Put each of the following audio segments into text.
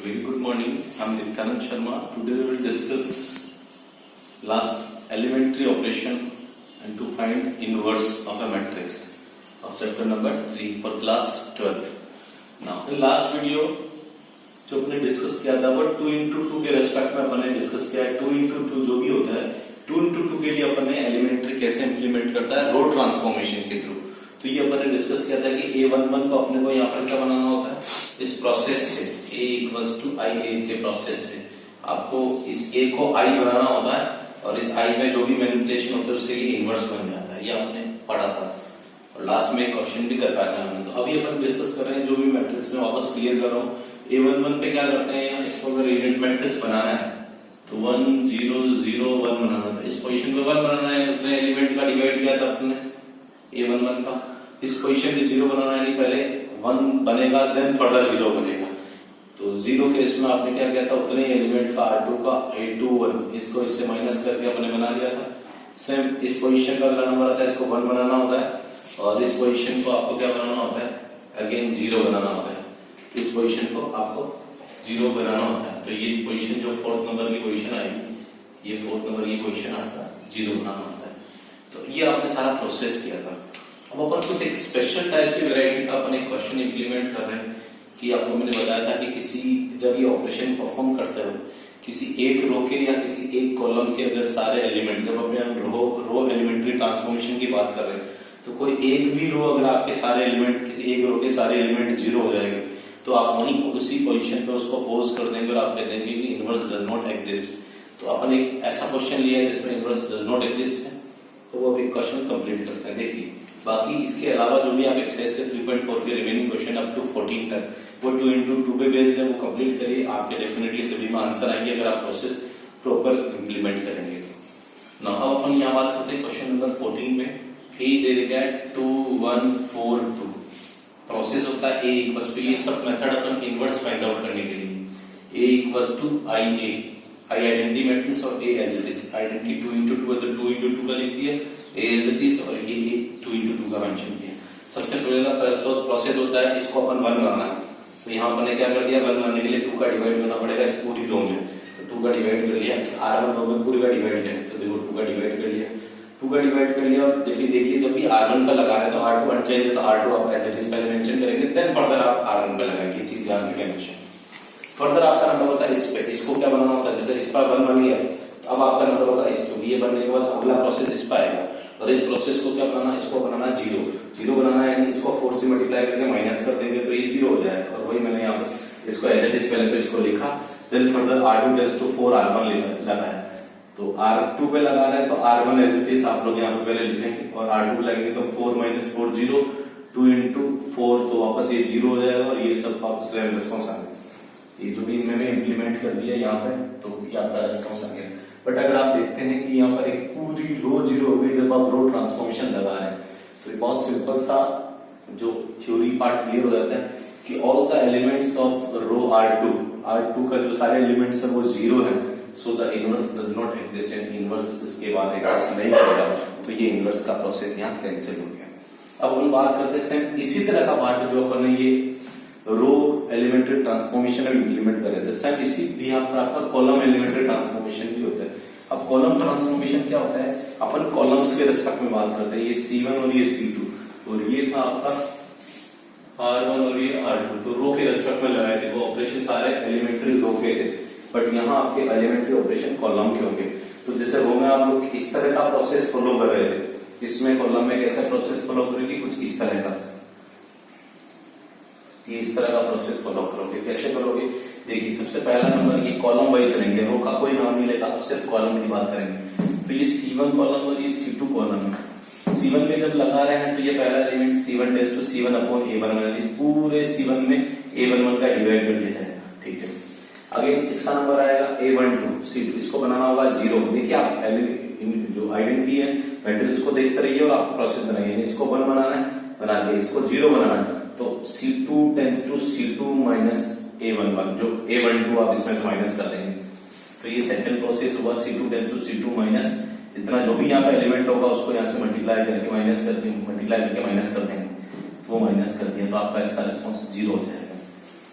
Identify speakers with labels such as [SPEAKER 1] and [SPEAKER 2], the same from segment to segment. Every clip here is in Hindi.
[SPEAKER 1] Very good morning. I'm Nityanand Sharma. Today we will discuss last elementary operation and to find inverse of a matrix of chapter number 3 for class 12th. Now in last video जो अपने डिस्कस किया था वो 2 into 2 के रेस्पेक्ट में अपने डिस्कस किया है। 2 into 2 जो भी होता है 2 into 2 के लिए अपने एलिमेंट्री कैसे इंप्लीमेंट करता है रो ट्रांसफॉर्मेशन के थ्रू। तो ये अपने डिस्कस किया था कि a11 को अपने को यहाँ पर क्या बनाना होता है, इस प्रोसेस से a equals to i a के प्रोसेस से आपको इस a को i बनाना होता है और इस i में जो भी मैनिपुलेशन होता है उससे ये इनवर्स बन जाता है। ये आपने पढ़ा था और लास्ट में एक क्वेश्चन भी कर पाया था हमने। तो अभी अपन डिस्कस कर रहे हैं जो भी मैट्रिक्स में वापस क्लियर कर रहा हूँ। a11 पे क्या करते हैं, इसको अगर इवेंट मैट्रिक्स बनाना है तो 1 0 0 1 बनाना था। इस पोजीशन पे 1 बनाना है, उसने एलिमेंट का डिवाइड किया था अपने a11 का। इस पोजीशन पे 0 बनाना है, नहीं पहले 1 बनेगा देन फर्दर 0 बनेगा। तो 0 के इसमें आपने क्या किया था, उतने एलिमेंट का r2 का a21 इसको इससे माइनस करके अपने बना लिया था। सेम इस पोजीशन का अगला नंबर आता है, इसको 1 बनाना होता है और इस पोजीशन को आपको क्या बनाना होता है, अगेन 0 बनाना होता है। इस पोजीशन को आपको 0 बनाना होता है। तो ये पोजीशन जो फोर्थ नंबर की पोजीशन आएगी, ये फोर्थ नंबर की पोजीशन आपका 0 बनाना होता है। तो ये आपने सारा प्रोसेस किया था। अब अपन कुछ एक स्पेशल टाइप की वैरायटी का अपन एक क्वेश्चन इंप्लीमेंट कर रहे हैं कि आपको मैंने बताया था कि किसी जब ये ऑपरेशन परफॉर्म करते हो किसी एक रो के या किसी एक कॉलम के अगर सारे एलिमेंट, जब अपने हम रो एलिमेंट्री ट्रांसफॉर्मेशन की बात कर रहे हैं तो कोई एक भी रो अगर आपके सारे एलिमेंट किसी एक रो के सारे एलिमेंट 0 हो जाएंगे तो आप वहीं उसी पोजीशन पे उसको पोज कर देंगे और आप कह देंगे कि इनवर्स डज नॉट एग्जिस्ट। तो अपन एक ऐसा क्वेश्चन लिया है जिसमें इनवर्स डज नॉट एग्जिस्ट है, तो वो एक क्वेश्चन कंप्लीट करते हैं। देखिए बाकी इसके अलावा जो भी आप एक्सरसाइज के 3.4 के रिमेनिंग क्वेश्चन अप टू 14 तक वो 2 into 2 पे बेस्ड है, वो कंप्लीट करिए। आपके डेफिनेटली सभी में आंसर आएंगे अगर आप प्रोसेस प्रॉपर इंप्लीमेंट करेंगे तो। नाउ अब अपन यहाँ बात करते हैं क्वेश्चन नंबर 14 में। ए दे रखा है 2 1 4 2। प्रोसेस होता है ए इक्वल्स टू, ये सब मेथड अपन इनवर्स फाइंड आउट करने के लिए A equals to I A, I identity matrix और A as it is. Identity 2 into 2 है तो 2 into 2 का लिख दिया, ए एज इट इज, और ये 2 into 2 का मेंशन किया। सबसे पहला प्रोसेस होता है इसको अपन 1 करना है। तो यहाँ अपन ने क्या कर दिया, 1 करने के लिए 2 का डिवाइड करना पड़ेगा इस पूरी रो में। तो 2 का डिवाइड कर लिया, इस R1 रो में पूरी का डिवाइड किया तो देखो 2 का डिवाइड कर लिया, 2 का डिवाइड कर लिया। और देखिए जब भी R1 का लगा रहे हैं तो R2 अनचेंज है तो R2 आप एज इट इज पहले मेंशन करेंगे, देन फर्दर आप R1 पे लगाएंगे। चीज ध्यान रखिए हमेशा। फर्दर आपका नंबर होता है इस पे, इसको क्या बनाना होता है, जैसे इस पर 1 बन गया तो अब आपका नंबर होगा इस पे। ये बनने के बाद अगला प्रोसेस इस पर आएगा और इस प्रोसेस को क्या बनाना, इसको बनाना 0 बनाना है, यानी इसको 4 से मल्टीप्लाई करके माइनस कर देंगे तो ये 0 हो जाएगा। और वही मैंने यहाँ पर इसको एज इट इज पहले तो इसको लिखा, then further R2 tends to 4 R1 लगाया। तो R2 पे लगा रहे हैं तो R1 एज इट इज आप लोग यहाँ पे पहले लिखेंगे और R2 पे लगेंगे तो 4 - 4 0, 2 into 4 तो वापस ये 0 हो जाएगा और ये सब वापस रैम रिस्पॉन्स आ गया। ये जो भी मैंने इंप्लीमेंट कर दिया यहाँ पे तो ये आपका रिस्पॉन्स आ गया। बट अगर आप देखते हैं कि यहाँ पर एक पूरी रो 0 हो गई जब आप रो ट्रांसफॉर्मेशन लगा रहे हैं, तो बहुत सिंपल सा जो थ्योरी पार्ट क्लियर हो जाता है कि all the elements of row R2 का जो सारे एलिमेंट्स है वो 0 है, so the inverse does not exist and inverse इसके बाद एग्जिस्ट नहीं करेगा। तो ये इनवर्स का प्रोसेस यहाँ कैंसिल हो गया। अब हम बात करते हैं सेम इसी तरह का पार्ट जो अपन ने ये रो एलिमेंट्री ट्रांसफॉर्मेशन में इंप्लीमेंट करे थे, सेम इसी यहाँ पर आपका कॉलम एलिमेंट्री ट्रांसफॉर्मेशन भी होता है। अब कॉलम ट्रांसफॉर्मेशन क्या होता है, अपन कॉलम्स के रिस्पेक्ट में बात करते हैं। ये C1 और ये C2 और ये था आपका R1 और ये R2, तो रो के रिस्पेक्ट में लगाए थे। वो ऑपरेशन सारे एलिमेंट्री रो के थे, बट यहाँ आपके एलिमेंट्री ऑपरेशन कॉलम के होंगे। तो जैसे रो में आप लोग इस तरह का प्रोसेस फॉलो कर रहे थे, इसमें कॉलम में कैसा प्रोसेस फॉलो करेंगे, कुछ इस तरह का, ये इस तरह का प्रोसेस फॉलो करोगे। कैसे करोगे, देखिए सबसे पहला नंबर ये कॉलम वाइज लेंगे, रो का कोई नाम नहीं लेगा, आप सिर्फ कॉलम की बात करेंगे। तो ये C1 कॉलम और ये C2 कॉलम है। C1 में जब लगा रहे हैं तो ये पहला element C1 tends to C1 upon A11, पूरे C1 में A11 का डिवाइड कर दिया जाएगा, ठीक है। आगे इसका नंबर आएगा A12 C2, इसको बनाना होगा 0। देखिए आप जो आइडेंटिटी है मैट्रिक्स को देखते रहिए और आप प्रोसेस बनाइए। इसको 1 बनाना है, बना दिया, इसको 0 बनाना है तो C2 tends to C2 minus A11, जो A12 आप इसमें से माइनस कर देंगे। तो ये सेकंड प्रोसेस हुआ, C2 tends to C2 minus इतना जो भी यहाँ पे एलिमेंट होगा उसको यहाँ से मल्टीप्लाई करके माइनस कर देंगे, तो वो माइनस कर दिया तो आपका इसका रिस्पॉन्स 0 हो जाएगा।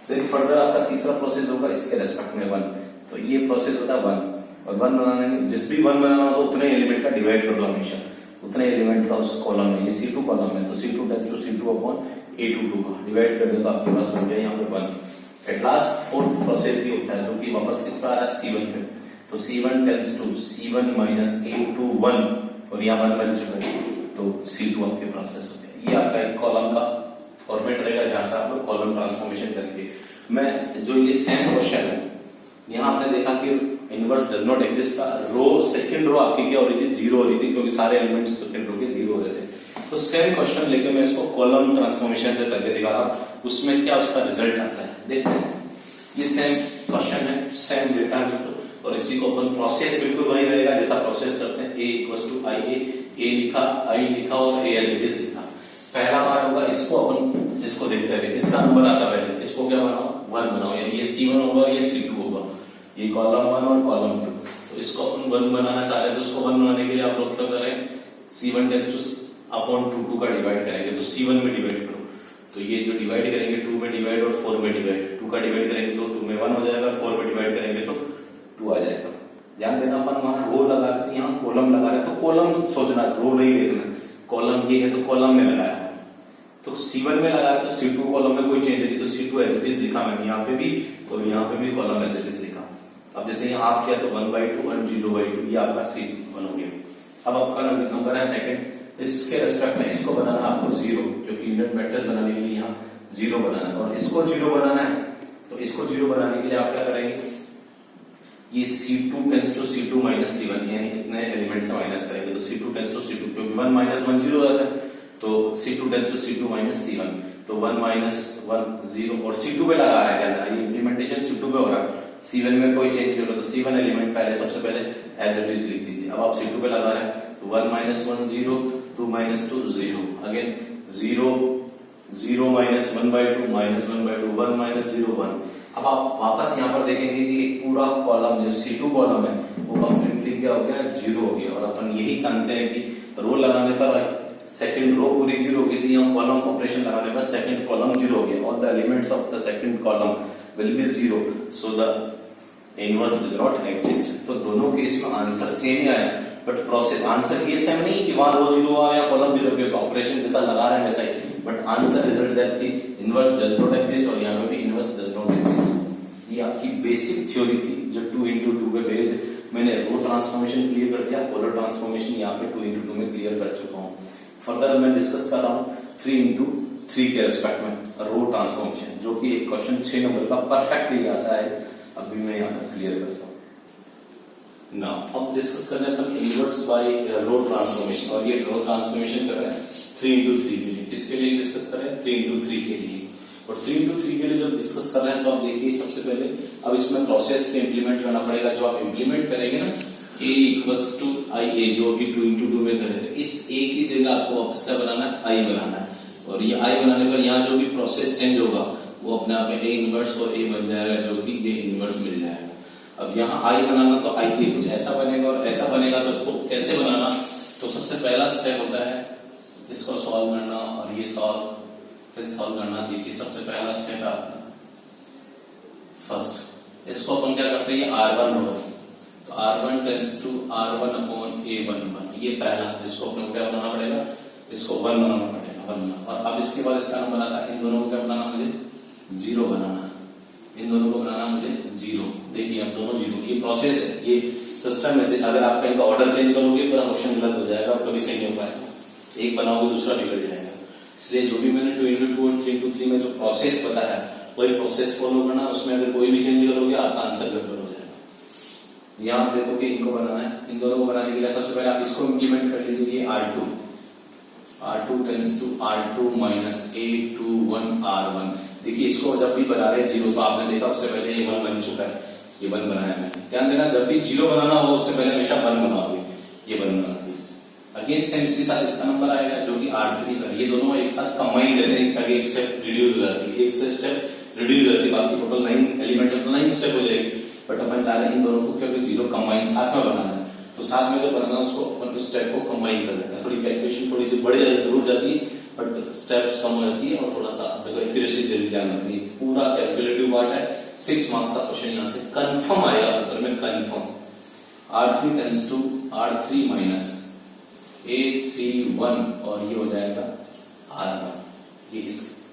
[SPEAKER 1] देन फर्दर आपका तीसरा प्रोसेस होगा इसके रेस्पेक्ट में 1, तो ये प्रोसेस होता है 1, और 1 बनाने में जिस भी 1 बनाना हो तो उतने एलिमेंट का डिवाइड कर दो हमेशा, उतने एलिमेंट का उस कॉलम में, ये C2 कॉलम में, तो C2 tense to C2 upon A22 का डिवाइड कर दे तो आपके पास बन गया यहाँ पे 1। एट लास्ट फोर्थ प्रोसेस ही होता है जो कि वापस किस पर आ रहा है C1 पे, तो C1 tense to C1 minus A21, और यहाँ 1 बन चुका है तो C2 आपके प्रोसेस होते हैं। ये आपका एक कॉलम का फॉर्मेट रहेगा जहां से आप लोग कॉलम ट्रांसफॉर्मेशन करेंगे। मैं जो ये सेम क्वेश्चन है यहाँ आपने देखा कि इनवर्स डज नॉट एग्जिस्ट का, रो सेकंड रो आपकी क्या हो रही थी, जीरो हो रही थी, क्योंकि सारे एलिमेंट्स सेकंड रो के जीरो हो रहे थे। तो सेम क्वेश्चन लेके मैं इसको कॉलम ट्रांसफॉर्मेशन से करके दिखा रहा हूं, उसमें क्या उसका रिजल्ट आता है देखते हैं। ये सेम क्वेश्चन है, सेम डेटा है बिल्कुल, और इसी को अपन प्रोसेस बिल्कुल वही रहेगा जैसा प्रोसेस करते हैं। A equals to IA, A लिखा, I लिखा और A एज इट इज लिखा। पहला पार्ट होगा इसको अपन इसको देखते हैं, इसका नंबर आता पहले, इसको क्या बनाओ 1 बनाओ, यानी ये C1 होगा, ये C2 होगा, ये कॉलम 1 और कॉलम 2। तो इसको अपन 1 बनाना चाह रहे हैं, तो इसको 1 बनाने के लिए आप लोग क्या करें, C1 टेंस टू अपॉन 2 का डिवाइड करेंगे, तो C1 में डिवाइड करो, तो ये जो डिवाइड करेंगे 2 में डिवाइड और 4 में डिवाइड, 2 का डिवाइड करेंगे तो 2 में 1 हो जाएगा, 4 में डिवाइड करेंगे तो 2 आ जाएगा। ध्यान देना अपन वहां रो लगा रहे थे, यहाँ कॉलम लगा रहे, तो कॉलम सोचना, रो नहीं देखना, कॉलम ये है तो कॉलम में लगाया, तो C1 में लगा रहे तो C2 कॉलम में कोई चेंज नहीं, तो C2 एज इट इज लिखा मैंने यहाँ पे भी, और यहाँ पे भी कॉलम एज इट इज लिखा। अब जैसे यहाँ हाफ किया तो 1/2 और 0/2, ये आपका C1 हो गया। अब आपका नंबर है सेकंड, इसके रेस्पेक्ट में इसको बनाना आपको 0, क्योंकि यूनिट मैट्रिक्स बनाने के लिए यहाँ 0 बनाना है, और इसको 0 बनाना है, तो इसको 0 बनाने के लिए आप क्या करेंगे, ये C2 tense to C2 minus C1, यानी इतने एलिमेंट से माइनस करेंगे, तो C2 टेंस टू C2, क्योंकि 1 माइनस 1 0 हो जाता है, तो C2 tense to C2 minus C1, तो 1 माइनस 1 0, और C2 पे लगा रहा है क्या, ये इंप्लीमेंटेशन C2 पे हो रहा है, C1 में कोई चेंज नहीं हो रहा, तो C1 एलिमेंट पहले सबसे पहले एज इट इज लिख दीजिए। अब आप C2 पे लगा रहे हैं, तो 1 minus 1 0, 2 minus 2 0, again 0 0 minus 1/2 minus 1/2, 1 minus 0 1। अब आप वापस यहाँ पर देखेंगे कि एक पूरा कॉलम जो C2 कॉलम है वो कंप्लीटली क्या हो गया, 0 हो गया, और अपन यही जानते हैं कि रो लगाने पर सेकंड रो पूरी 0 होगी, थी यहाँ कॉलम ऑपरेशन लगाने पर सेकंड कॉलम 0 हो गया, all the elements of the second column will be 0, so the inverse does not exist. तो दोनों केस में आंसर सेम ही आया, बट प्रोसेस आंसर ये सेम नहीं कि वहां रो 0 हुआ या कॉलम 0 के ऑपरेशन जैसा लगा रहे हैं वैसा ही, बट आंसर रिजल्ट दैट की इनवर्स डज नॉट एग्जिस्ट, और यहाँ पे भी इनवर्स डज नॉट एग्जिस्ट। ये आपकी बेसिक थ्योरी थी जो 2x2 पे बेस्ड। मैंने रो ट्रांसफॉर्मेशन क्लियर कर दिया, कॉलम ट्रांसफॉर्मेशन यहाँ पे 2x2 में क्लियर कर चुका हूँ। फर्दर मैं डिस्कस कर रहा हूँ 3x3 के रेस्पेक्ट में रो ट्रांसफॉर्मेशन, जो कि एक क्वेश्चन 6 नंबर का परफेक्टली ऐसा है, अभी मैं यहाँ पर क्लियर करता हूँ। नाउ अब डिस्कस कर रहे हैं अपन इनवर्स बाय रो ट्रांसफॉर्मेशन, और ये रो ट्रांसफॉर्मेशन कर रहे हैं 3x3 के लिए। किसके लिए डिस्कस कर रहे हैं, 3x3 के लिए। और 3x3 के लिए जब डिस्कस कर रहे हैं तो आप देखिए सबसे पहले अब इसमें प्रोसेस के इंप्लीमेंट करना पड़ेगा। जो आप इंप्लीमेंट करेंगे ना A इक्वल्स टू IA, जो अभी 2x2 में करे थे, इस A की जगह आपको वापस क्या बनाना है, I बनाना है, और ये I बनाने पर यहाँ जो भी प्रोसेस चेंज होगा वो अपने आप में A इनवर्स और A बन जाएगा, जो कि ये इनवर्स मिल जाएगा। अब यहाँ I बनाना तो I कुछ ऐसा बनेगा और ऐसा बनेगा, तो इसको कैसे बनाना, तो सबसे पहला स्टेप होता है इसको सॉल्व करना, और ये सॉल्व कैसे सॉल्व करना, देखिए सबसे पहला स्टेप है आपका फर्स्ट, इसको अपन क्या करते हैं, R1 रो है, तो R1 tense to R1 upon A11, ये पहला जिसको अपने को क्या बनाना पड़ेगा, इसको 1 बनाना पड़ेगा, 1। और अब इसके बाद इसका नंबर आता है, इन दोनों को क्या बनाना, मुझे 0 बनाना, इन दोनों को बनाना मुझे 0। देखिए अब दोनों 0, ये प्रोसेस है, ये सिस्टम है। अगर आपका इनका ऑर्डर चेंज करोगे पूरा क्वेश्चन गलत हो जाएगा, कभी सही नहीं हो पाएगा, एक बनाओगे दूसरा बिगड़ जाएगा। इसलिए जो भी मैंने 2x2 और 3x3 में जो प्रोसेस बताया वही प्रोसेस फॉलो करना, उसमें अगर कोई भी चेंज करोगे आपका आंसर गड़बड़ हो जाएगा। यहाँ देखो कि इनको बनाना है, इन दोनों को बनाने के लिए सबसे पहले आप इसको इंप्लीमेंट कर लीजिए, ये R2 tends to R2 minus A21 R1। देखिए इसको जब भी बना रहे 0, तो आपने देखा उससे पहले ये 1 बन चुका है, ये 1 बनाया मैंने। ध्यान देना जब भी 0 बनाना हो उससे पहले हमेशा 1 बनाओगे, ये 1 बना दिया। अगेन सेंस के साथ इसका नंबर आएगा जो कि R3 का, ये दोनों एक साथ कंबाइन रहते हैं ताकि एक स्टेप रिड्यूस हो जाती है, एक स्टेप रिड्यूस हो जाती है, बाकी टोटल 9 एलिमेंट तो 9 स्टेप हो जाएगी, बट अपन चाह रहे हैं इन दोनों को क्योंकि 0 कंबाइन साथ में बनाना है, तो साथ में जो बनाना उसको अपन उस स्टेप को कंबाइन कर लेते हैं। थोड़ी कैलकुलेशन थोड़ी सी बढ़ जरूर जाती है, बट स्टेप्स कम हो जाती है और थोड़ा सा अपने को एक्यूरेसी जरूर ध्यान रखनी है। पूरा कैलकुलेटिव पार्ट है, 6 मार्क्स का क्वेश्चन यहाँ से कंफर्म आएगा पेपर में, confirm. R3 tends to R3 minus A31 और ये हो जाएगा R1। ये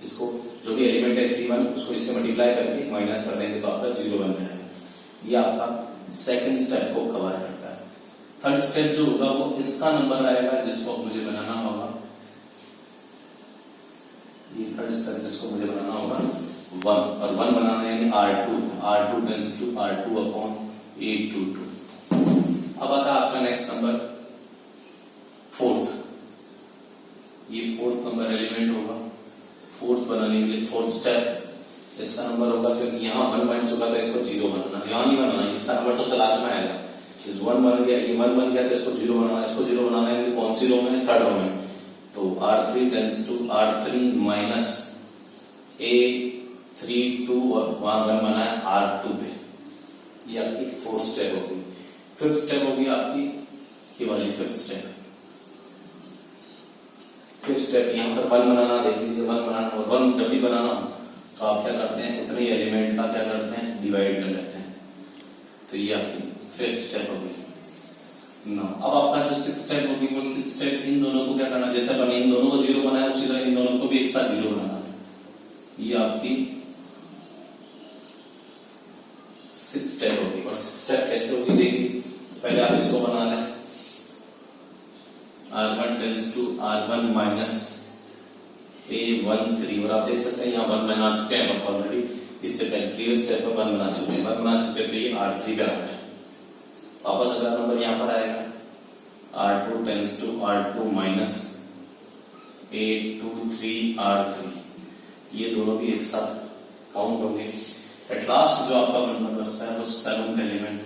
[SPEAKER 1] इसको जो भी एलिमेंट है 31 उसको इससे मल्टीप्लाई करके माइनस कर देंगे तो आपका 0 बन जाएगा। ये आपका सेकंड स्टेप को कवर करता है। थर्ड स्टेप जो होगा वो इसका नंबर आएगा जिसको मुझे बनाना होगा, ये थर्ड स्टेप जिसको मुझे बनाना होगा 1, और 1 बनाना है यानी R2 tends to R2 upon A22। अब आता है आपका नेक्स्ट नंबर फोर्थ, ये फोर्थ नंबर एलिमेंट होगा। फोर्थ बनाने के लिए फोर्थ स्टेप इसका नंबर होगा, क्योंकि यहाँ 1 बन चुका तो इसको 0 बनाना, यहाँ नहीं बनाना, इसका नंबर सबसे लास्ट में आएगा। इस 1 बन गया, ये 1 बन गया तो इसको 0 बनाना, इसको 0 बनाना है तो कौन सी रो में, थर्ड रो में। तो R3 tends to R3 minus A32 और 1 बना है R2 पे। ये आपकी फोर्थ स्टेप होगी। फिफ्थ स्टेप होगी आपकी ये वाली फिफ्थ स्टेप। फिफ्थ स्टेप यहाँ पर 1 बनाना, देख लीजिए 1 बनाना, और 1 जब भी बनाना तो आप क्या करते हैं, उतने एलिमेंट का क्या करते हैं, डिवाइड कर लेते हैं। तो ये आपकी फिफ्थ स्टेप होगी। ना अब आपका जो सिक्स स्टेप होगी वो सिक्स स्टेप इन दोनों को क्या करना, जैसे अपन इन दोनों को 0 बनाया उसी तरह इन दोनों को भी एक साथ 0 बनाना है। ये आपकी सिक्स स्टेप होगी। और सिक्स स्टेप कैसे होगी देखिए, पहले आप इसको बना लें, R1 tense to R1 minus A13, और आप देख सकते हैं यहाँ 1 बना चुके हैं ऑलरेडी, इससे पहले प्रीवियस स्टेप पर 1 बना चुके हैं, 1 बना चुके तो ये R3 पे आ गया। वापस अगला नंबर यहाँ पर आएगा R2 tends to R2 minus A23 R3, ये दोनों भी एक साथ काउंट होंगे। एट लास्ट जो आपका नंबर बचता है वो 7th एलिमेंट,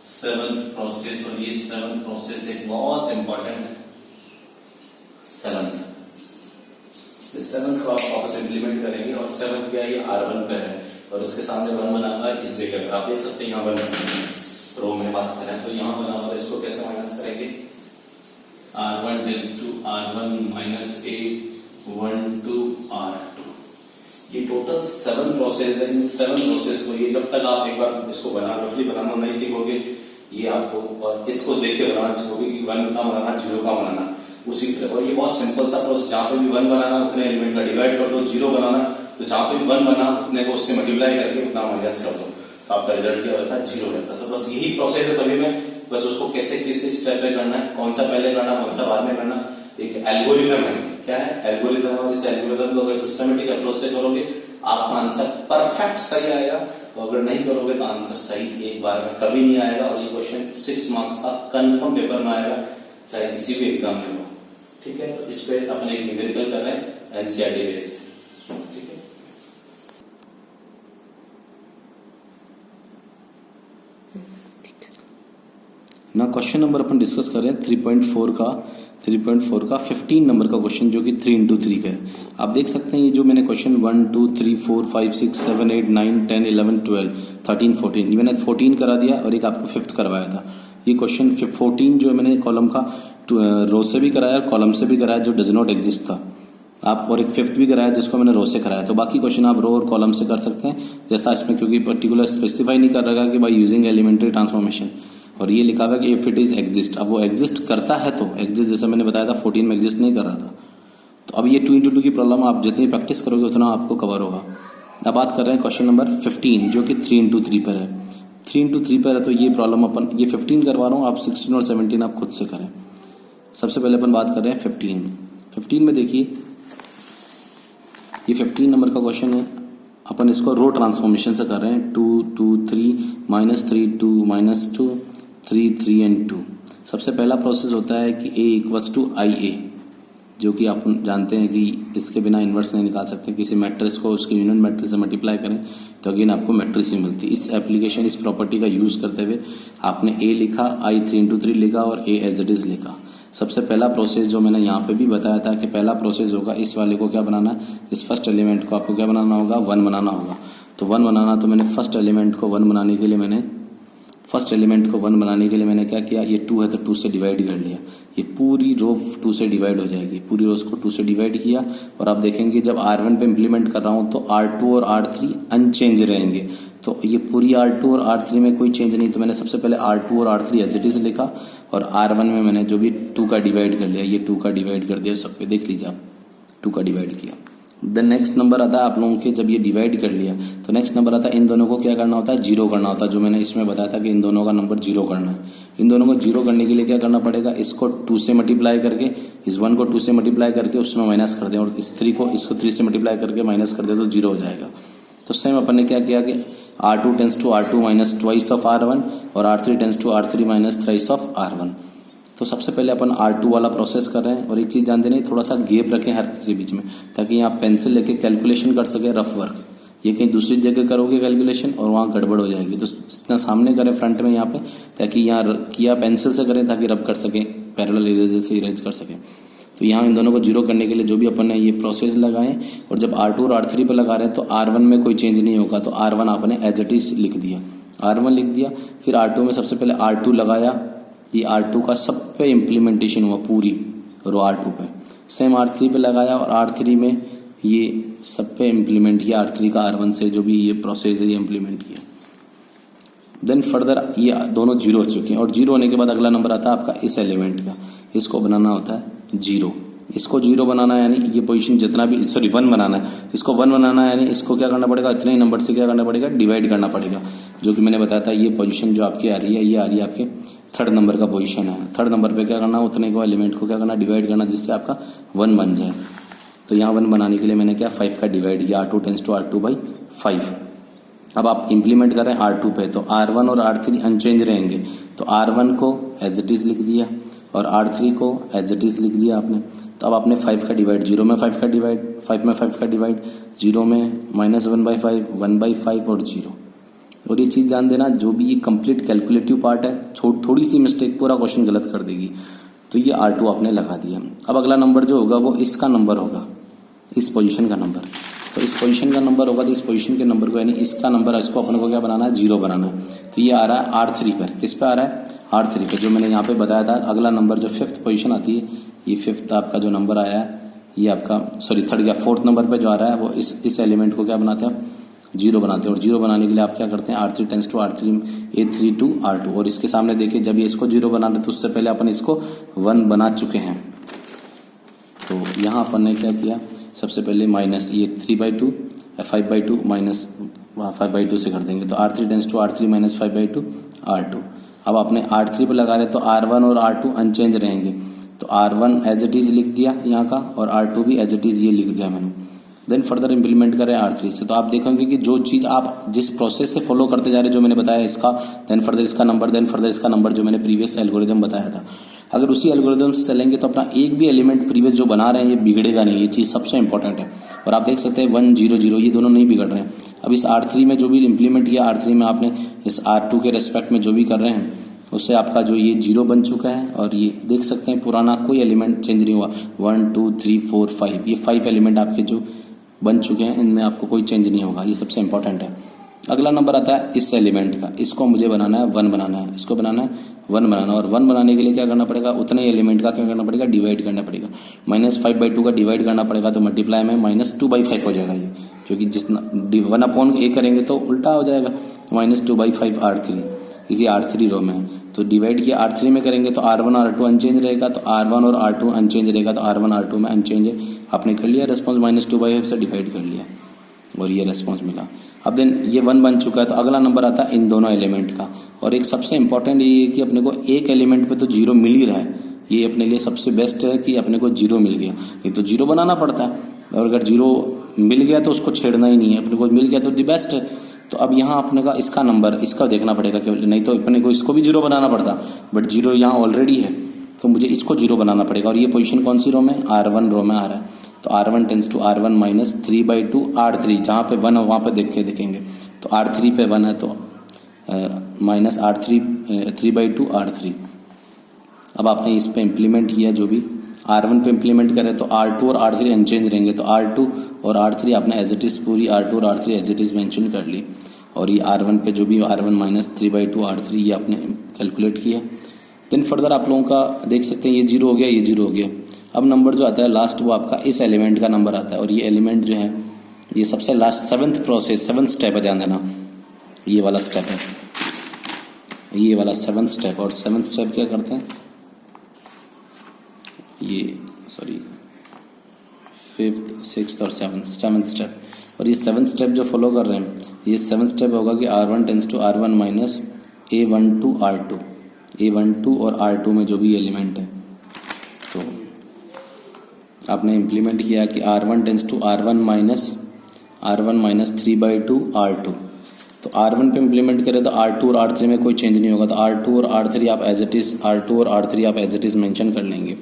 [SPEAKER 1] 7th प्रोसेस, और ये 7th प्रोसेस एक बहुत इंपॉर्टेंट है। 7th, इस 7th को आप वापस इंप्लीमेंट करेंगे और 7th क्या ये R1 पे है और इसके सामने 1 बनाना इस जगह पर, आप देख सकते हैं यहाँ 1 रो में बात करें तो यहाँ बना हुआ, इसको कैसे माइनस करेंगे, R1 tense to R1 minus A12 R2। ये टोटल 7 प्रोसेस है। इन 7 प्रोसेस को ये जब तक आप एक बार इसको रफली बनाना नहीं सीखोगे, ये आपको और इसको देख के बनाना सीखोगे कि 1 का बनाना 0 का बनाना उसी तरह। और ये बहुत सिंपल सा प्रोसेस, जहाँ पे भी 1 बनाना उतने एलिमेंट का डिवाइड कर दो, 0 बनाना तो जहाँ पे भी 1 बना उतने को उससे मल्टीप्लाई करके उतना माइनस कर दो, तो आपका रिजल्ट क्या होता है, 0 रहता है। तो बस यही प्रोसेस है सभी में, बस उसको कैसे किस स्टेप पे करना है, कौन सा पहले करना कौन सा बाद में करना, एक एल्गोरिथम है। क्या है एल्गोरिथम, और इस एल्गोरिथम को अगर सिस्टमेटिक अप्रोच से करोगे आपका आंसर परफेक्ट सही आएगा, और अगर नहीं करोगे तो आंसर सही एक बार में कभी नहीं आएगा। और ये क्वेश्चन 6 मार्क्स का कंफर्म पेपर में आएगा, चाहे किसी भी एग्जाम में हो। ठीक है, तो इस पे अपन एक न्यूमेरिकल कर रहे हैं एनसीईआरटी बेस्ड। ना क्वेश्चन नंबर अपन डिस्कस कर रहे हैं 3.4 का 15 नंबर का क्वेश्चन, जो कि 3 into 3 का है। आप देख सकते हैं ये जो मैंने क्वेश्चन 1 2 3 4 5 6 7 8 9 10 11 12 13 14 ये मैंने 14 करा दिया और एक आपको 5th करवाया था। ये क्वेश्चन 14 जो मैंने कॉलम का रो से भी कराया और कॉलम से भी कराया, जो डज नॉट एग्जिस्ट था आप, और एक 5th भी कराया जिसको मैंने रो से कराया। तो बाकी क्वेश्चन आप रो और कॉलम से कर सकते हैं, जैसा इसमें क्योंकि पर्टिकुलर स्पेसिफाई नहीं कर रहा कि बाई यूजिंग एलिमेंट्री ट्रांसफॉर्मेशन, और ये लिखा हुआ कि इफ इट इज एग्जिस्ट। अब वो एग्जिस्ट करता है तो एग्जिस्ट, जैसा मैंने बताया था 14 में एग्जिस्ट नहीं कर रहा था। तो अब ये 2 into 2 की प्रॉब्लम आप जितनी प्रैक्टिस करोगे उतना आपको कवर होगा। अब बात कर रहे हैं क्वेश्चन नंबर 15 जो कि 3 into 3 पर है। 3 into 3 पर है तो ये प्रॉब्लम अपन ये 15 करवा रहा हूँ, आप 16 और 17 आप खुद से करें। सबसे पहले अपन बात कर रहे हैं 15 में देखिए ये 15 नंबर का क्वेश्चन है। अपन इसको रो ट्रांसफॉर्मेशन से कर रहे हैं, 2 2 3 -3 2 -2 3 3 and 2। सबसे पहला प्रोसेस होता है कि A इक्वल्स टू IA, जो कि आप जानते हैं कि इसके बिना इन्वर्स नहीं निकाल सकते। किसी मैट्रिक्स को उसके यूनियन मैट्रिक्स से मल्टीप्लाई करें तो अगेन आपको मैट्रिक्स ही मिलती है। इस एप्लीकेशन इस प्रॉपर्टी का यूज करते हुए आपने A लिखा, I 3 into 3 लिखा और A एज इट इज लिखा। सबसे पहला प्रोसेस जो मैंने यहाँ पे भी बताया था कि पहला प्रोसेस होगा इस वाले को क्या बनाना है, इस फर्स्ट एलिमेंट को आपको क्या बनाना होगा, 1 बनाना होगा। तो 1 बनाना, तो मैंने फर्स्ट एलिमेंट को 1 बनाने के लिए मैंने क्या किया, ये 2 है तो 2 से डिवाइड कर लिया।
[SPEAKER 2] ये पूरी रो 2 से डिवाइड हो जाएगी, पूरी रोज को 2 से डिवाइड किया। और आप देखेंगे जब R1 पे इम्प्लीमेंट कर रहा हूँ तो R2 और R3 अनचेंज रहेंगे। तो ये पूरी R2 और R3 में कोई चेंज नहीं, तो मैंने सबसे पहले R2 और R3 एज इट इज लिखा और R1 में मैंने जो भी 2 का डिवाइड कर लिया, ये 2 का डिवाइड कर दिया सब पे, देख लीजिए आप 2 का डिवाइड किया। देन नेक्स्ट नंबर आता है आप लोगों के, जब ये डिवाइड कर लिया तो नेक्स्ट नंबर आता है इन दोनों को क्या करना होता है, जीरो करना होता है। जो मैंने इसमें बताया था कि इन दोनों का नंबर जीरो करना है। इन दोनों को जीरो करने के लिए क्या करना पड़ेगा, इसको 2 से मल्टीप्लाई करके, इस 1 को 2 से मल्टीप्लाई करके उसमें माइनस कर दें और इस 3 को इसको 3 से मल्टीप्लाई करके माइनस कर दे तो जीरो हो जाएगा। तो सेम अपन ने क्या किया कि R2 tends to R2 minus twice of R1 और R3 tends to R3 minus thrice of R1। तो सबसे पहले अपन R2 वाला प्रोसेस कर रहे हैं। और एक चीज़ ध्यान देनी, थोड़ा सा गैप रखें हर किसी बीच में, ताकि आप पेंसिल लेके कैलकुलेशन कर सके रफ वर्क। ये कहीं दूसरी जगह करोगे कैलकुलेशन और वहाँ गड़बड़ हो जाएगी, तो जितना सामने करें फ्रंट में यहाँ पे, ताकि यहाँ किया पेंसिल से करें ताकि रब कर सकें, पैरेलल इरेजर से इरेज कर सकें। तो यहाँ इन दोनों को जीरो करने के लिए जो भी अपन ने ये प्रोसेस लगाए, और जब R2 और R3 पे लगा रहे हैं तो R1 में कोई चेंज नहीं होगा, तो R1 आपने एज इट इज लिख दिया, R1 लिख दिया। फिर R2 में सबसे पहले R2 लगाया, ये R2 का सब पे इम्प्लीमेंटेशन हुआ पूरी रो R2 पे। सेम R3 पे लगाया और R3 में ये सब पे इम्प्लीमेंट किया, R3 का R1 से जो भी ये प्रोसेस है ये इम्प्लीमेंट किया। देन फर्दर ये दोनों जीरो हो चुके हैं, और जीरो होने के बाद अगला नंबर आता है आपका इस एलिमेंट का, इसको बनाना होता है जीरो। इसको जीरो बनाना है यानी ये पोजीशन जितना भी, सॉरी 1 बनाना है, इसको 1 बनाना है यानी इसको क्या करना पड़ेगा, इतने ही नंबर से क्या करना पड़ेगा, डिवाइड करना पड़ेगा। जो कि मैंने बताया था ये पोजीशन जो आपकी आ रही है, ये आ रही है आपके 3rd नंबर का पोजीशन है। 3rd नंबर पे क्या करना, उतने को एलिमेंट को क्या करना, डिवाइड करना, जिससे आपका 1 बन जाए। तो यहाँ 1 बनाने के लिए मैंने क्या 5 का डिवाइड किया, R2 tends to R2 by 5। अब आप इंप्लीमेंट कर रहे हैं R2 पे, तो R1 और R3 अनचेंज रहेंगे, तो R1 को एज इट इज लिख दिया और R3 को एज इट इज लिख दिया आपने। तो अब आपने 5 का डिवाइड, 0 में 5 का डिवाइड, 5 में 5 का डिवाइड, 0 में -1/5, 1/5 और 0। और ये चीज़ ध्यान देना, जो भी ये कंप्लीट कैलकुलेटिव पार्ट है, थोड़ी सी मिस्टेक पूरा क्वेश्चन गलत कर देगी। तो ये R2 आपने लगा दिया। अब अगला नंबर जो होगा वो इसका नंबर होगा, इस पोजीशन का नंबर। तो इस पोजीशन का नंबर होगा, तो इस पोजीशन के नंबर को यानी इसका नंबर, इसको अपन को क्या बनाना है, 0 बनाना है। तो ये आ रहा है R3 पर, किस पे आ रहा है, R3 पे। जो मैंने यहाँ पे बताया था अगला नंबर जो 5th पोजीशन आती है, ये 5th आपका जो नंबर आया है, ये आपका 3rd या 4th नंबर पे जो आ रहा है वो इस एलिमेंट को क्या बनाते हैं, 0 बनाते हैं। और 0 बनाने के लिए आप क्या करते हैं, R3 tends to R3 A3 to R2। और इसके सामने देखिए जब ये इसको 0 बना रहे तो उससे पहले अपन इसको 1 बना चुके हैं। तो यहाँ अपन ने क्या किया, सबसे पहले माइनस ये 3/2 5/2 माइनस 5/2 से कर देंगे, तो R3 tends to R3 minus 5/2 R2। अब आपने R3 पे लगा रहे तो R1 और R2 अनचेंज रहेंगे, तो R1 एज इट इज लिख दिया यहाँ का, और R2 भी एज इट इज ये लिख दिया मैंने। देन फर्दर इंप्लीमेंट करें R3 से। तो आप देखेंगे कि जो चीज़ आप जिस प्रोसेस से फॉलो करते जा रहे हैं, जो मैंने बताया इसका, देन फर्दर इसका नंबर, देन फर्दर इसका नंबर, जो मैंने प्रीवियस एल्गोरिदम बताया था, अगर उसी एल्गोरिदम से चलेंगे तो अपना एक भी एलिमेंट प्रीवियस जो बना रहे हैं ये बिगड़ेगा नहीं। ये चीज़ सबसे इंपॉर्टेंट है। और आप देख सकते हैं 1 0 0 ये दोनों नहीं बिगड़ रहे हैं। अब इस R3 में जो भी इंप्लीमेंट किया, R3 में आपने इस R2 के रेस्पेक्ट में जो भी कर रहे हैं उससे आपका जो ये 0 बन चुका है। और ये देख सकते हैं पुराना कोई एलिमेंट चेंज नहीं हुआ, 1 2 3 4 5, ये 5 एलिमेंट आपके जो बन चुके हैं, इनमें आपको कोई चेंज नहीं होगा। ये सबसे इंपॉर्टेंट है। अगला नंबर आता है इस एलिमेंट का, इसको मुझे बनाना है 1 बनाना है, इसको बनाना है 1 बनाना। और 1 बनाने के लिए क्या करना पड़ेगा, उतने एलिमेंट का क्या करना पड़ेगा, डिवाइड करना पड़ेगा। -5/2 का डिवाइड करना पड़ेगा, तो मल्टीप्लाई में -2/5 हो जाएगा ये, क्योंकि जितना 1/a करेंगे तो उल्टा हो जाएगा, -2/5 R3 इसी R3 रो में। तो डिवाइड किया R3 में करेंगे तो R1 और R2 अनचेंज रहेगा, तो R1 और R2 अनचेंज रहेगा, तो R1 R2 में अनचेंज है। आपने कर लिया रेस्पॉन्स, -2/5 से डिवाइड कर लिया और ये रेस्पॉन्स मिला। अब देन ये 1 बन चुका है, तो अगला नंबर आता है इन दोनों एलिमेंट का। और एक सबसे इंपॉर्टेंट ये है कि अपने को एक एलिमेंट पे तो 0 मिल ही रहा है, ये अपने लिए सबसे बेस्ट है कि अपने को 0 मिल गया। ये तो 0 बनाना पड़ता है, और अगर 0 मिल गया तो उसको छेड़ना ही नहीं है, अपने को मिल गया तो दी बेस्ट है। तो अब यहाँ अपने का इसका नंबर, इसका देखना पड़ेगा केवल, नहीं तो अपने को इसको भी 0 बनाना पड़ता, बट 0 यहाँ ऑलरेडी है तो मुझे इसको 0 बनाना पड़ेगा। और ये पोजीशन कौन सी रो में, R1 रो में आ रहा है। तो R1 tense to R1 minus 3/2 R3, जहाँ पे 1 है वहाँ पे देख के देखेंगे, तो R3 पे 1 है तो माइनस R3 3/2 R3। अब आपने इस पे इम्प्लीमेंट किया, जो भी R1 पे इम्प्लीमेंट करें तो R2 और R3 अनचेंज रहेंगे, तो R2 और R3 आपने एज इट इज़ पूरी R2 और R3 as it is mention कर ली। और ये R1 पे जो भी R1 माइनस 3/2 R3 ये आपने कैलकुलेट किया। देन फर्दर आप लोगों का देख सकते हैं ये 0 हो गया, ये 0 हो गया। अब नंबर जो आता है लास्ट वो आपका इस एलिमेंट का नंबर आता है, और ये एलिमेंट जो है ये सबसे last 7th process 7th step है, ध्यान देना ये वाला स्टेप है, ये वाला 7th स्टेप। और 7th स्टेप क्या करते हैं, ये 5th 6th और 7th स्टेप। और ये 7th स्टेप जो फॉलो कर रहे हैं, ये 7th स्टेप होगा कि R1 tense to R1 minus A12 R2, A12 और R2 में जो भी एलिमेंट है, तो आपने इम्प्लीमेंट किया कि R1 tense to R1 minus 3/2 R2। तो R1 पे इम्प्लीमेंट करें तो R2 और R3 में कोई चेंज नहीं होगा, तो R2 और R3 आप एज इट इज़ मेंशन कर लेंगे।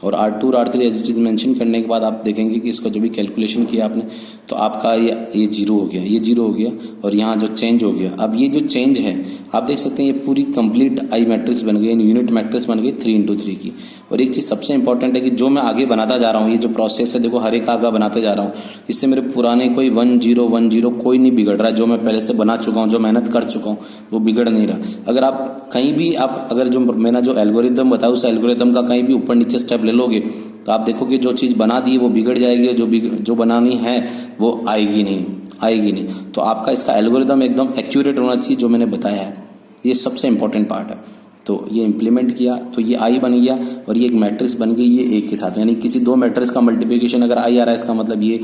[SPEAKER 2] और R2 और R3 as it is mention करने के बाद आप देखेंगे कि इसका जो भी कैलकुलेशन किया आपने, तो आपका ये 0 हो गया, ये 0 हो गया, और यहाँ जो चेंज हो गया। अब ये जो चेंज है आप देख सकते हैं ये पूरी कंप्लीट आई मैट्रिक्स बन गई, यूनिट मैट्रिक्स बन गई 3x3 की। और एक चीज़ सबसे इंपॉर्टेंट है कि जो मैं आगे बनाता जा रहा हूँ, ये जो प्रोसेस है देखो हर एक आगे बनाते जा रहा हूँ, इससे मेरे पुराने कोई 1 0 1 0 कोई नहीं बिगड़ रहा है। जो मैं पहले से बना चुका हूँ, जो मेहनत कर चुका हूँ, वो बिगड़ नहीं रहा। अगर आप कहीं भी अगर जो मैंने जो एल्गोरिदम बताया उस एल्गोरिदम का कहीं भी ऊपर नीचे स्टेप ले लोगे तो आप देखोगे जो चीज़ बना दी वो बिगड़ जाएगी, और जो बनानी है वो आएगी नहीं। तो आपका इसका एल्गोरिदम एकदम एक्यूरेट होना चाहिए जो मैंने बताया है, ये सबसे इंपॉर्टेंट पार्ट है। तो ये इम्प्लीमेंट किया तो ये आई बन गया, और ये एक मैट्रिक्स बन गई ये एक के साथ, यानी किसी दो मैट्रिक्स का मल्टीप्लिकेशन अगर आई आ रहा है इसका मतलब ये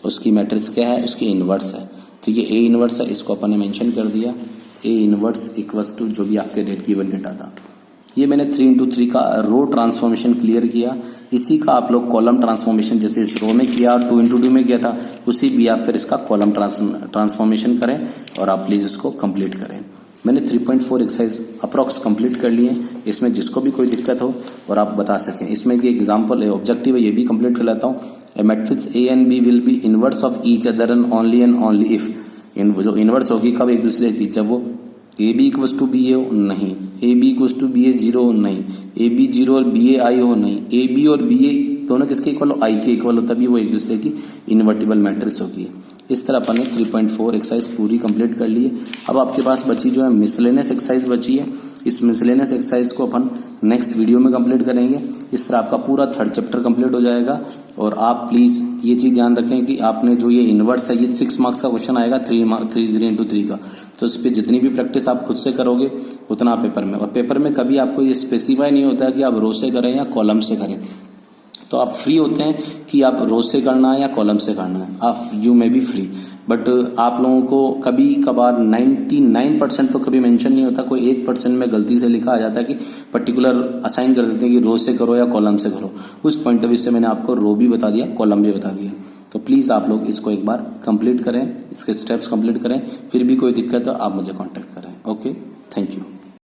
[SPEAKER 2] उसकी मैट्रिक्स क्या है, उसकी इन्वर्स है। तो ये ए इन्वर्स है, इसको अपन ने मेंशन कर दिया, ए इन्वर्स इक्वल्स टू जो भी आपके गिवन डेटा था। ये मैंने 3x3 का रो ट्रांसफॉर्मेशन क्लियर किया। इसी का आप लोग कॉलम ट्रांसफॉर्मेशन जैसे इस रो में किया और 2x2 में किया था, उसी भी आप फिर इसका कॉलम ट्रांसफॉर्मेशन करें और आप प्लीज़ इसको कंप्लीट करें। मैंने 3.4 एक्सरसाइज अप्रॉक्स कंप्लीट कर लिए। इसमें जिसको भी कोई दिक्कत हो और आप बता सकें, इसमें ये एग्जाम्पल है, ऑब्जेक्टिव है, ये भी कंप्लीट कर लेता हूँ। A matrix A and B will be inverse of each other and only if, जो इनवर्स होगी कब एक दूसरे की, जब वो A B equals to B A हो नहीं, A B equals to B A 0 हो नहीं, ए बी 0 और बी ए आई हो नहीं, ए बी और बी ए दोनों किसके इक्वल हो, आई के इक्वल हो, तभी वो एक दूसरे की इन्वर्टिबल मैट्रिक्स होगी। इस तरह अपन ने 3.4 एक्सरसाइज पूरी कंप्लीट कर ली है। अब आपके पास बची जो है मिसलेनियस एक्सरसाइज बची है, इस मिसलेनियस एक्सरसाइज को अपन नेक्स्ट वीडियो में कंप्लीट करेंगे। इस तरह आपका पूरा 3rd चैप्टर कंप्लीट हो जाएगा। और आप प्लीज़ ये चीज़ ध्यान रखें कि आपने जो ये इन्वर्स है, ये 6 मार्क्स का क्वेश्चन आएगा 3 का, तो इस पर जितनी भी प्रैक्टिस आप खुद से करोगे उतना पेपर में, और पेपर में कभी आपको ये स्पेसिफाई नहीं होता है कि आप रो से करें या कॉलम से करें। तो आप फ्री होते हैं कि आप रो से करना है या कॉलम से करना है, आप यू में भी फ्री। बट आप लोगों को कभी कभार 99% तो कभी मेंशन नहीं होता, कोई 1% में गलती से लिखा आ जाता है कि पर्टिकुलर असाइन कर देते हैं कि रो से करो या कॉलम से करो। उस पॉइंट ऑफ व्यू से मैंने आपको रो भी बता दिया, कॉलम भी बता दिया। तो प्लीज़ आप लोग इसको एक बार कंप्लीट करें, इसके स्टेप्स कंप्लीट करें। फिर भी कोई दिक्कत हो आप मुझे कांटेक्ट करें। Okay, thank you.